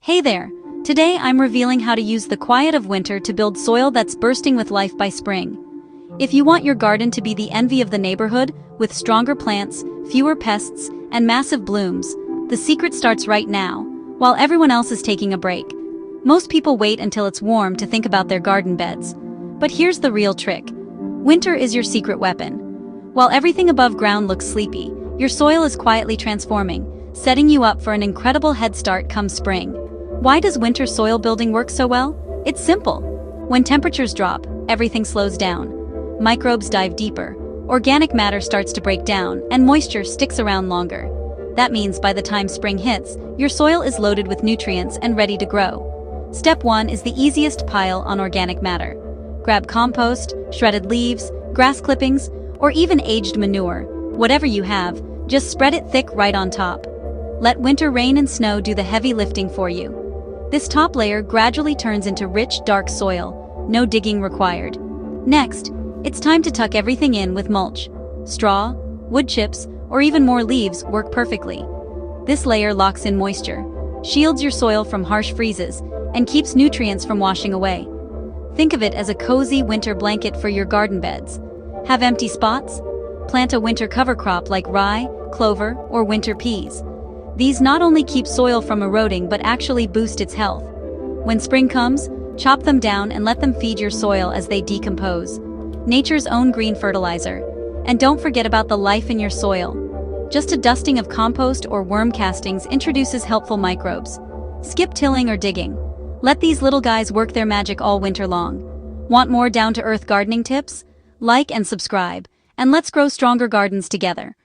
Hey there! Today I'm revealing how to use the quiet of winter to build soil that's bursting with life by spring. If you want your garden to be the envy of the neighborhood, with stronger plants, fewer pests, and massive blooms, the secret starts right now, while everyone else is taking a break. Most people wait until it's warm to think about their garden beds. But here's the real trick. Winter is your secret weapon. While everything above ground looks sleepy, your soil is quietly transforming, setting you up for an incredible head start come spring. Why does winter soil building work so well? It's simple. When temperatures drop, everything slows down. Microbes dive deeper, organic matter starts to break down, and moisture sticks around longer. That means by the time spring hits, your soil is loaded with nutrients and ready to grow. Step 1 is the easiest pile on organic matter. Grab compost, shredded leaves, grass clippings, or even aged manure. Whatever you have, just spread it thick right on top. Let winter rain and snow do the heavy lifting for you. This top layer gradually turns into rich, dark soil, no digging required. Next, it's time to tuck everything in with mulch. Straw, wood chips, or even more leaves work perfectly. This layer locks in moisture, shields your soil from harsh freezes, and keeps nutrients from washing away. Think of it as a cozy winter blanket for your garden beds. Have empty spots? Plant a winter cover crop like rye, clover, or winter peas. These not only keep soil from eroding but actually boost its health. When spring comes, chop them down and let them feed your soil as they decompose. Nature's own green fertilizer. And don't forget about the life in your soil. Just a dusting of compost or worm castings introduces helpful microbes. Skip tilling or digging. Let these little guys work their magic all winter long. Want more down-to-earth gardening tips? Like and subscribe, and let's grow stronger gardens together.